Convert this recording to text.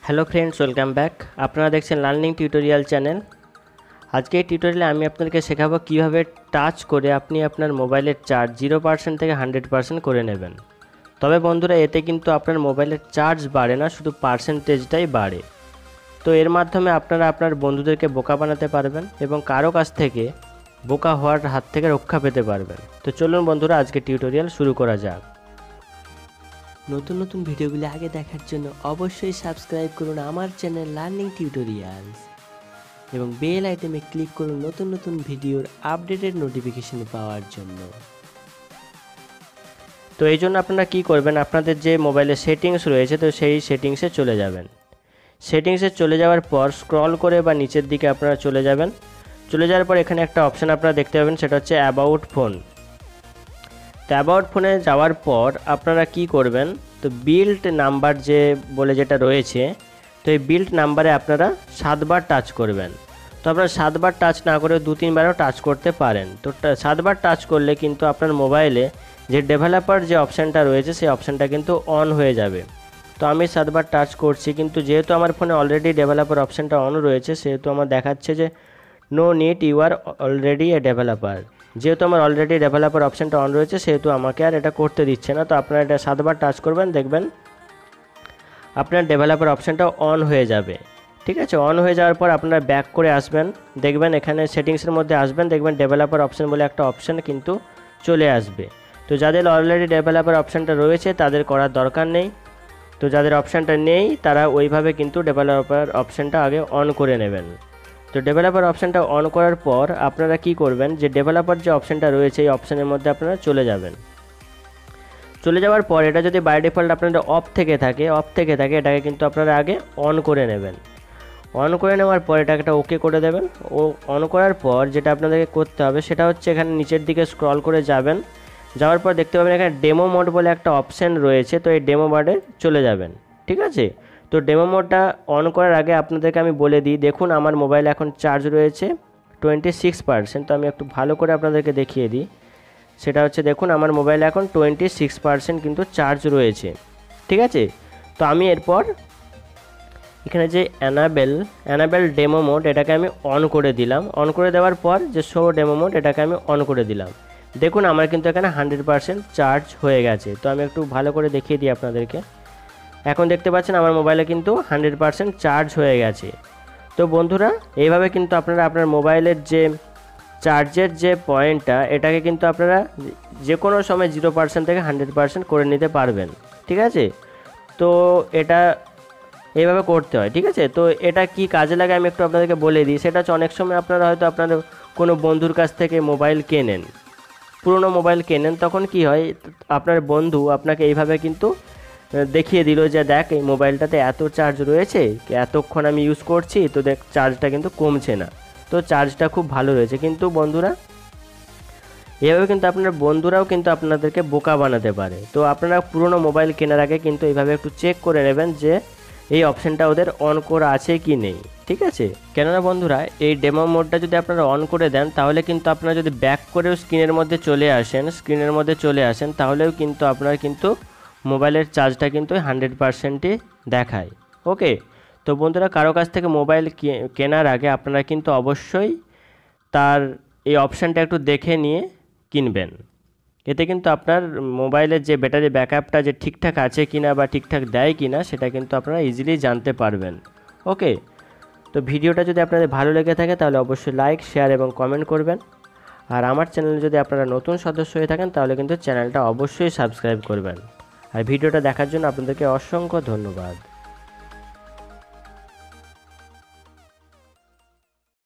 Hello friends, welcome back. আপনারা দেখছেন learning tutorial channel. আজকে এই টিউটোরিয়ালে আমি আপনাদেরকে শেখাবো কিভাবে টাচ করে আপনি আপনার মোবাইলের চার্জ 0% থেকে 100% করে নেবেন। তবে বন্ধুরা, এতে কিন্তু আপনার মোবাইলের চার্জ বাড়ে না, শুধু পার্সেন্টেজটাই বাড়ে। তো এর মাধ্যমে আপনারা আপনার বন্ধুদেরকে বোকা বানাতে পারবেন এবং কারো কাছ থেকে বোকা হওয়ার হাত থেকে রক্ষা পেতে পারবেন। তো চলুন বন্ধুরা, আজকে টিউটোরিয়াল শুরু করা যাক। নতুন নতুন ভিডিওগুলি আগে দেখার জন্য অবশ্যই সাবস্ক্রাইব করুন আমার চ্যানেল লার্নিং টিউটোরিয়ালস এবং বেল আইটেমে ক্লিক করুন নতুন নতুন ভিডিওর আপডেটেড নোটিফিকেশন পাওয়ার জন্য। তো এই জন্য আপনারা কী করবেন, আপনাদের যে মোবাইলের সেটিংস রয়েছে তো সেই সেটিংসে চলে যাবেন। সেটিংসে চলে যাওয়ার পর স্ক্রল করে বা নিচের দিকে আপনারা চলে যাবেন। চলে যাওয়ার পর এখানে একটা অপশান আপনারা দেখতে পাবেন, সেটা হচ্ছে অ্যাবাউট ফোন। তো অ্যাবাউট ফোনে যাওয়ার পর আপনারা কি করবেন, তো বিল্ড নাম্বার যে বলে যেটা রয়েছে, তো এই বিল্ড নাম্বারে আপনারা 7 বার টাচ করবেন। তো আপনারা 7 বার টাচ না করে 2-3 বারও টাচ করতে পারেন। তো 7 বার টাচ করলে কিন্তু আপনার মোবাইলে যে ডেভেলপার যে অপশানটা রয়েছে সেই অপশানটা কিন্তু অন হয়ে যাবে। তো আমি 7 বার টাচ করছি, কিন্তু যেহেতু আমার ফোনে অলরেডি ডেভেলপার অপশানটা অন রয়েছে সেহেতু আমার দেখাচ্ছে যে no need, you are already a developer. যেহেতু আমার অলরেডি ডেভেলপার অপশানটা অন রয়েছে সেহেতু আমাকে আর এটা করতে দিচ্ছে না। তো আপনারা এটা 7 বার টাচ করবেন, দেখবেন আপনার ডেভেলপার অপশানটা অন হয়ে যাবে। ঠিক আছে, অন হয়ে যাওয়ার পর আপনারা ব্যাক করে আসবেন, দেখবেন এখানে সেটিংসের মধ্যে আসবেন, দেখবেন ডেভেলপার অপশান বলে একটা অপশান কিন্তু চলে আসবে। তো যাদের অলরেডি ডেভেলপার অপশানটা রয়েছে তাদের করার দরকার নেই। তো যাদের অপশানটা নেই তারা ওইভাবে কিন্তু ডেভেলপার অপশানটা আগে অন করে নেবেন। তো ডেভেলপার অপশানটা অন করার পর আপনারা কি করবেন, যে ডেভেলপার যে অপশানটা রয়েছে এই অপশানের মধ্যে আপনারা চলে যাবেন। চলে যাওয়ার পর এটা যদি বাই ডিফল্ট আপনাদের অফ থেকে থাকে এটাকে কিন্তু আপনারা আগে অন করে নেবেন। অন করে নেওয়ার পর এটাকে একটা ওকে করে দেবেন। ও অন করার পর যেটা আপনাদেরকে করতে হবে সেটা হচ্ছে এখানে নিচের দিকে স্ক্রল করে যাবেন। যাওয়ার পর দেখতে পাবেন এখানে ডেমো মোড বলে একটা অপশান রয়েছে, তো এই ডেমো মোডে চলে যাবেন। ঠিক আছে, তো ডেমো মোডটা অন করার আগে আপনাদেরকে আমি বলে দিই, দেখুন আমার মোবাইলে এখন চার্জ রয়েছে 26%। তো আমি একটু ভালো করে আপনাদেরকে দেখিয়ে দিই, সেটা হচ্ছে দেখুন আমার মোবাইলে এখন 26% কিন্তু চার্জ রয়েছে। ঠিক আছে, তো আমি এরপর এখানে যে অ্যানাবেল ডেমো মোড এটাকে আমি অন করে দিলাম। অন করে দেওয়ার পর যে শো ডেমো মোড এটাকে আমি অন করে দিলাম। দেখুন আমার কিন্তু এখানে 100% চার্জ হয়ে গেছে। তো আমি একটু ভালো করে দেখিয়ে দিই আপনাদেরকে। এখন দেখতে পাচ্ছেন আমার মোবাইলে কিন্তু 100% চার্জ হয়ে গেছে। তো বন্ধুরা, এইভাবে কিন্তু আপনারা আপনার মোবাইলের যে চার্জের যে পয়েন্টটা এটাকে কিন্তু আপনারা যে কোনো সময় 0% থেকে 100% করে নিতে পারবেন। ঠিক আছে, তো এটা এইভাবে করতে হয়। ঠিক আছে, তো এটা কি কাজে লাগে আমি একটু আপনাদেরকে বলে দিই। সেটা হচ্ছে অনেক সময় আপনারা হয়তো আপনাদের কোনো বন্ধুর কাছ থেকে মোবাইল কেনেন, পুরনো মোবাইল কেনেন, তখন কি হয় আপনার বন্ধু আপনাকে এইভাবে কিন্তু দেখিয়ে দিল যে দেখ এই মোবাইলটাতে এত চার্জ রয়েছে, এতক্ষণ আমি ইউজ করছি, তো দেখ চার্জটা কিন্তু কমছে না, তো চার্জটা খুব ভালো রয়েছে। কিন্তু বন্ধুরা, এভাবে কিন্তু আপনার বন্ধুরাও কিন্তু আপনাদেরকে বোকা বানাতে পারে। তো আপনারা পুরনো মোবাইল কেনার আগে কিন্তু এইভাবে একটু চেক করে নেবেন যে এই অপশানটা ওদের অন করা আছে কি নেই। ঠিক আছে, কেননা বন্ধুরা এই ডেমো মোডটা যদি আপনারা অন করে দেন তাহলে কিন্তু আপনারা যদি ব্যাক করেও স্ক্রিনের মধ্যে চলে আসেন তাহলেও কিন্তু আপনার কিন্তু মোবাইলের চার্জটা কিন্তু 100%ই দেখায়। ওকে, তো বন্ধুরা কারো কাছ থেকে মোবাইল কেনার আগে আপনারা কিন্তু অবশ্যই তার এই অপশানটা একটু দেখে নিয়ে কিনবেন। এতে কিন্তু আপনার মোবাইলের যে ব্যাটারি ব্যাকআপটা যে ঠিকঠাক আছে কিনা বা ঠিকঠাক দেয় কিনা সেটা কিন্তু আপনারা ইজিলি জানতে পারবেন। ওকে, তো ভিডিওটা যদি আপনাদের ভালো লেগে থাকে তাহলে অবশ্যই লাইক, শেয়ার এবং কমেন্ট করবেন। আর আমার চ্যানেলে যদি আপনারা নতুন সদস্য হয়ে থাকেন তাহলে কিন্তু চ্যানেলটা অবশ্যই সাবস্ক্রাইব করবেন। আর ভিডিওটা দেখার জন্য আপনাদেরকে অসংখ্য ধন্যবাদ।